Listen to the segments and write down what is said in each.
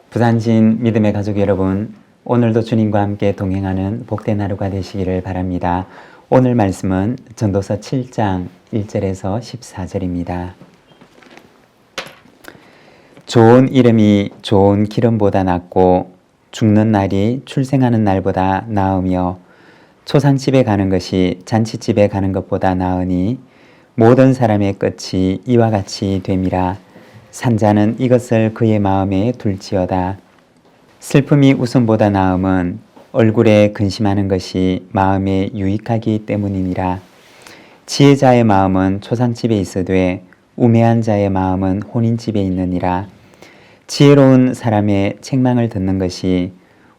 부산진 믿음의 가족 여러분, 오늘도 주님과 함께 동행하는 복된 하루가 되시기를 바랍니다. 오늘 말씀은 전도서 7장 1절에서 14절입니다. 좋은 이름이 좋은 기름보다 낫고 죽는 날이 출생하는 날보다 나으며 초상집에 가는 것이 잔치집에 가는 것보다 나으니 모든 사람의 끝이 이와 같이 됨이라. 산자는 이것을 그의 마음에 둘지어다. 슬픔이 웃음보다 나음은 얼굴에 근심하는 것이 마음에 유익하기 때문이니라. 지혜자의 마음은 초상집에 있으되 우매한 자의 마음은 혼인집에 있느니라. 지혜로운 사람의 책망을 듣는 것이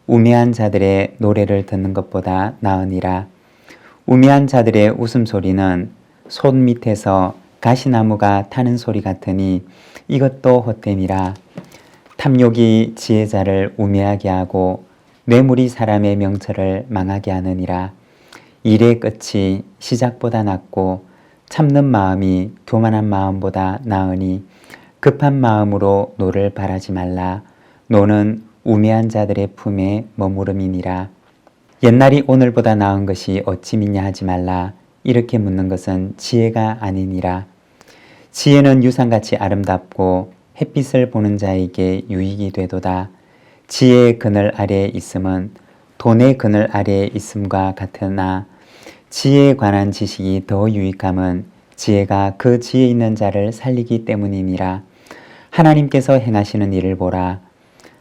우매한 자들의 노래를 듣는 것보다 나으니라. 우매한 자들의 웃음소리는 손 밑에서 가시나무가 타는 소리 같으니 이것도 헛됨이라. 탐욕이 지혜자를 우매하게 하고 뇌물이 사람의 명철을 망하게 하느니라. 일의 끝이 시작보다 낫고 참는 마음이 교만한 마음보다 나으니 급한 마음으로 노를 바라지 말라. 노는 우매한 자들의 품에 머무름이니라. 옛날이 오늘보다 나은 것이 어찌 믿냐 하지 말라. 이렇게 묻는 것은 지혜가 아니니라. 지혜는 유산같이 아름답고 햇빛을 보는 자에게 유익이 되도다. 지혜의 그늘 아래에 있음은 돈의 그늘 아래에 있음과 같으나 지혜에 관한 지식이 더 유익함은 지혜가 그 지혜 있는 자를 살리기 때문이니라. 하나님께서 행하시는 일을 보라.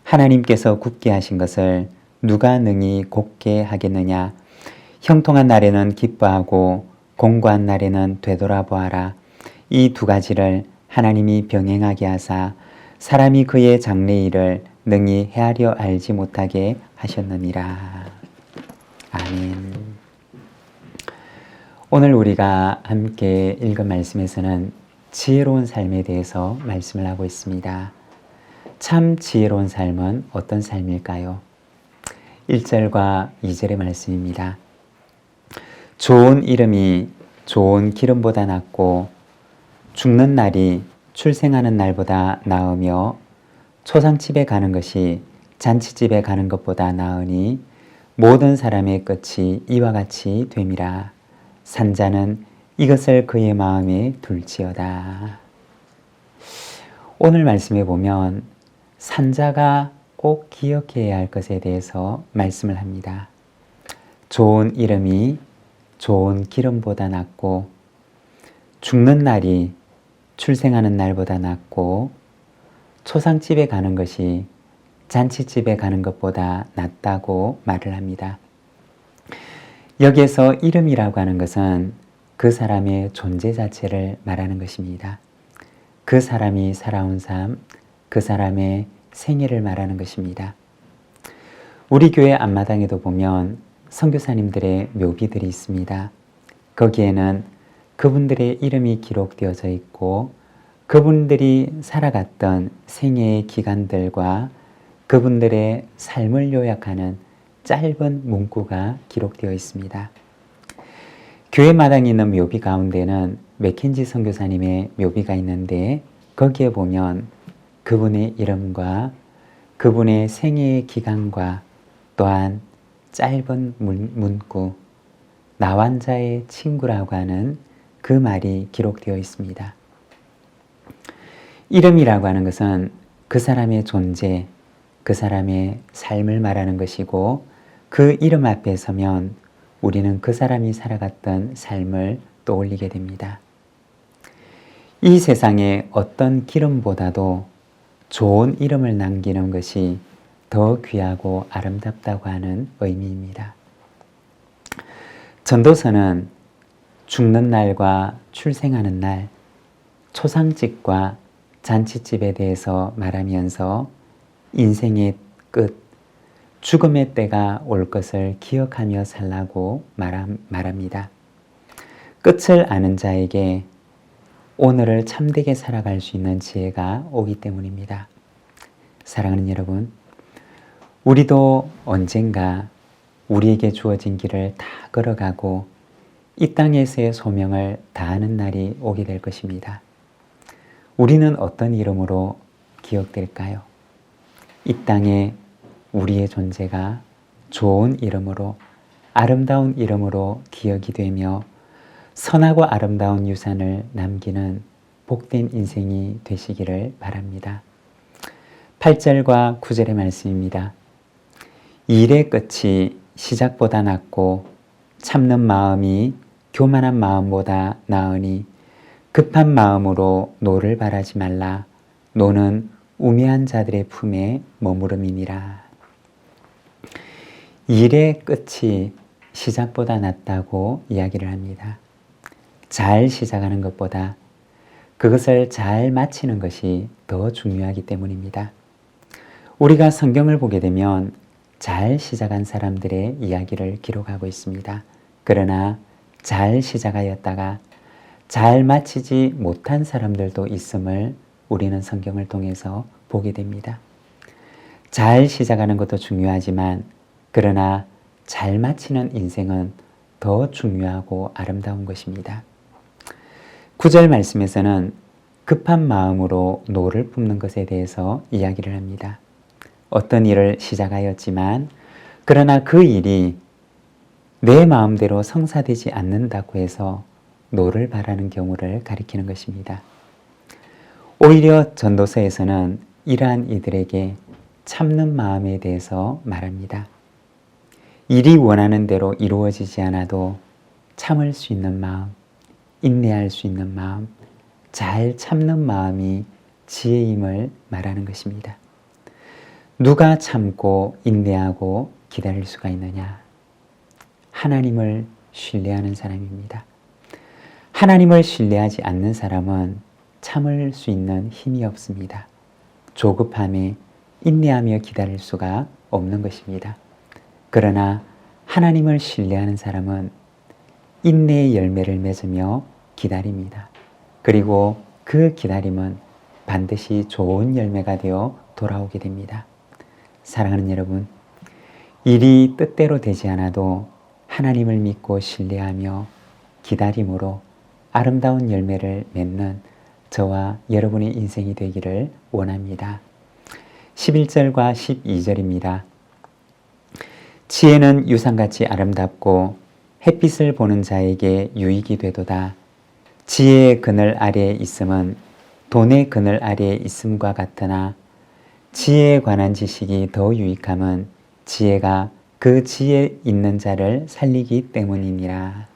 하나님께서 굳게 하신 것을 누가 능히 곱게 하겠느냐. 형통한 날에는 기뻐하고 공고한 날에는 되돌아보아라. 이 두 가지를 하나님이 병행하게 하사 사람이 그의 장래일을 능히 헤아려 알지 못하게 하셨느니라. 아멘. 오늘 우리가 함께 읽은 말씀에서는 지혜로운 삶에 대해서 말씀을 하고 있습니다. 참 지혜로운 삶은 어떤 삶일까요? 1절과 2절의 말씀입니다. 좋은 이름이 좋은 기름보다 낫고 죽는 날이 출생하는 날보다 나으며 초상집에 가는 것이 잔치집에 가는 것보다 나으니 모든 사람의 끝이 이와 같이 됨이라. 산자는 이것을 그의 마음에 둘지어다. 오늘 말씀에 보면 산자가 꼭 기억해야 할 것에 대해서 말씀을 합니다. 좋은 이름이 좋은 기름보다 낫고 죽는 날이 출생하는 날보다 낫고 초상집에 가는 것이 잔치집에 가는 것보다 낫다고 말을 합니다. 여기에서 이름이라고 하는 것은 그 사람의 존재 자체를 말하는 것입니다. 그 사람이 살아온 삶, 그 사람의 생애를 말하는 것입니다. 우리 교회 앞마당에도 보면 선교사님들의 묘비들이 있습니다. 거기에는 그분들의 이름이 기록되어져 있고 그분들이 살아갔던 생애의 기간들과 그분들의 삶을 요약하는 짧은 문구가 기록되어 있습니다. 교회 마당에 있는 묘비 가운데는 맥켄지 선교사님의 묘비가 있는데 거기에 보면 그분의 이름과 그분의 생애의 기간과 또한 짧은 문구, 나환자의 친구라고 하는 그 말이 기록되어 있습니다. 이름이라고 하는 것은 그 사람의 존재, 그 사람의 삶을 말하는 것이고 그 이름 앞에 서면 우리는 그 사람이 살아갔던 삶을 떠올리게 됩니다. 이 세상에 어떤 기름보다도 좋은 이름을 남기는 것이 더 귀하고 아름답다고 하는 의미입니다. 전도서는 죽는 날과 출생하는 날, 초상집과 잔치집에 대해서 말하면서 인생의 끝, 죽음의 때가 올 것을 기억하며 살라고 말합니다. 끝을 아는 자에게 오늘을 참되게 살아갈 수 있는 지혜가 오기 때문입니다. 사랑하는 여러분, 우리도 언젠가 우리에게 주어진 길을 다 걸어가고 이 땅에서의 소명을 다하는 날이 오게 될 것입니다. 우리는 어떤 이름으로 기억될까요? 이 땅에 우리의 존재가 좋은 이름으로, 아름다운 이름으로 기억이 되며 선하고 아름다운 유산을 남기는 복된 인생이 되시기를 바랍니다. 8절과 9절의 말씀입니다. 일의 끝이 시작보다 낫고 참는 마음이 교만한 마음보다 나으니 급한 마음으로 노를 바라지 말라. 노는 우매한 자들의 품에 머무름이니라. 일의 끝이 시작보다 낫다고 이야기를 합니다. 잘 시작하는 것보다 그것을 잘 마치는 것이 더 중요하기 때문입니다. 우리가 성경을 보게 되면 잘 시작한 사람들의 이야기를 기록하고 있습니다. 그러나 잘 시작하였다가 잘 마치지 못한 사람들도 있음을 우리는 성경을 통해서 보게 됩니다. 잘 시작하는 것도 중요하지만 그러나 잘 마치는 인생은 더 중요하고 아름다운 것입니다. 9절 말씀에서는 급한 마음으로 노를 뿜는 것에 대해서 이야기를 합니다. 어떤 일을 시작하였지만 그러나 그 일이 내 마음대로 성사되지 않는다고 해서 노를 바라는 경우를 가리키는 것입니다. 오히려 전도서에서는 이러한 이들에게 참는 마음에 대해서 말합니다. 일이 원하는 대로 이루어지지 않아도 참을 수 있는 마음, 인내할 수 있는 마음, 잘 참는 마음이 지혜임을 말하는 것입니다. 누가 참고 인내하고 기다릴 수가 있느냐? 하나님을 신뢰하는 사람입니다. 하나님을 신뢰하지 않는 사람은 참을 수 있는 힘이 없습니다. 조급함에 인내하며 기다릴 수가 없는 것입니다. 그러나 하나님을 신뢰하는 사람은 인내의 열매를 맺으며 기다립니다. 그리고 그 기다림은 반드시 좋은 열매가 되어 돌아오게 됩니다. 사랑하는 여러분, 일이 뜻대로 되지 않아도 하나님을 믿고 신뢰하며 기다림으로 아름다운 열매를 맺는 저와 여러분의 인생이 되기를 원합니다. 11절과 12절입니다. 지혜는 유산같이 아름답고 햇빛을 보는 자에게 유익이 되도다. 지혜의 그늘 아래에 있음은 돈의 그늘 아래에 있음과 같으나 지혜에 관한 지식이 더 유익함은 지혜가 그 지혜 있는 자를 살리기 때문이니라.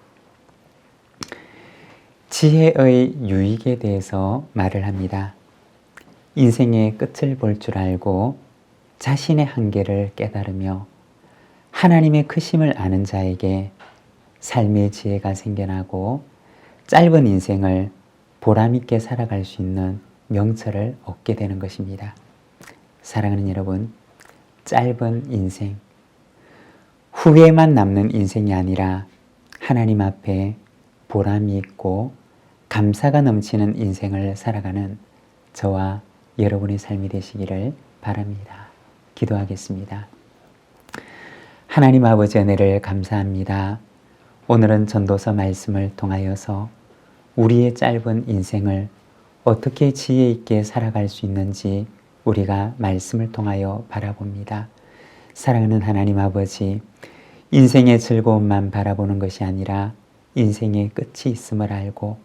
지혜의 유익에 대해서 말을 합니다. 인생의 끝을 볼 줄 알고 자신의 한계를 깨달으며 하나님의 크심을 아는 자에게 삶의 지혜가 생겨나고 짧은 인생을 보람있게 살아갈 수 있는 명철을 얻게 되는 것입니다. 사랑하는 여러분, 짧은 인생, 후회만 남는 인생이 아니라 하나님 앞에 보람이 있고 감사가 넘치는 인생을 살아가는 저와 여러분의 삶이 되시기를 바랍니다. 기도하겠습니다. 하나님 아버지 은혜를 감사합니다. 오늘은 전도서 말씀을 통하여서 우리의 짧은 인생을 어떻게 지혜 있게 살아갈 수 있는지 우리가 말씀을 통하여 바라봅니다. 사랑하는 하나님 아버지, 인생의 즐거움만 바라보는 것이 아니라 인생의 끝이 있음을 알고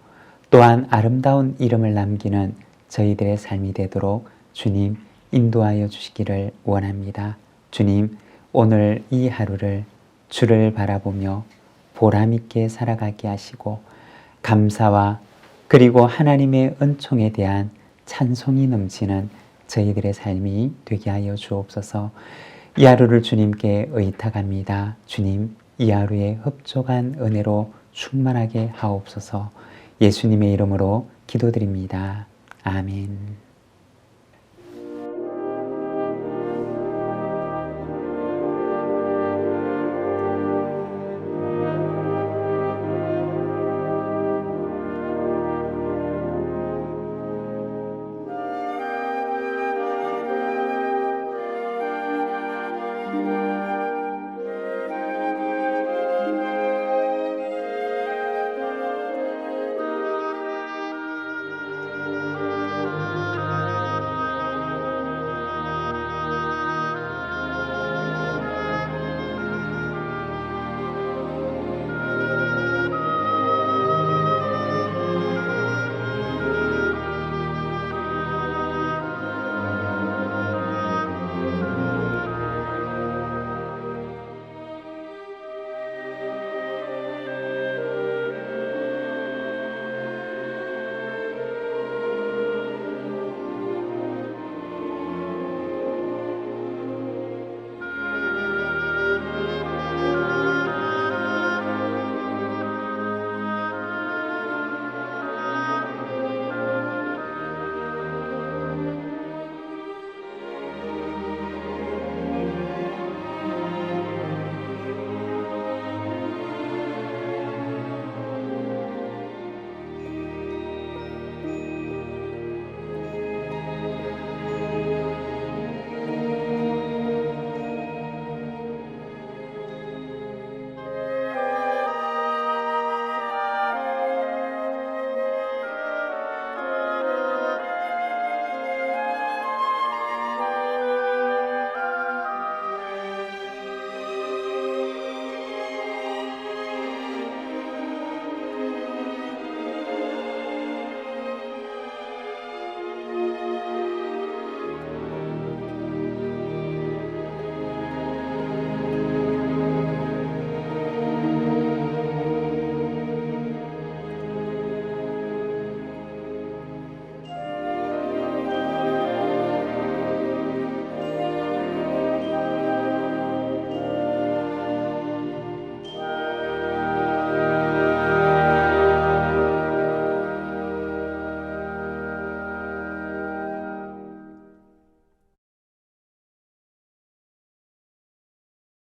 또한 아름다운 이름을 남기는 저희들의 삶이 되도록 주님 인도하여 주시기를 원합니다. 주님, 오늘 이 하루를 주를 바라보며 보람있게 살아가게 하시고 감사와 그리고 하나님의 은총에 대한 찬송이 넘치는 저희들의 삶이 되게 하여 주옵소서. 이 하루를 주님께 의탁합니다. 주님, 이 하루에 흡족한 은혜로 충만하게 하옵소서. 예수님의 이름으로 기도드립니다. 아멘.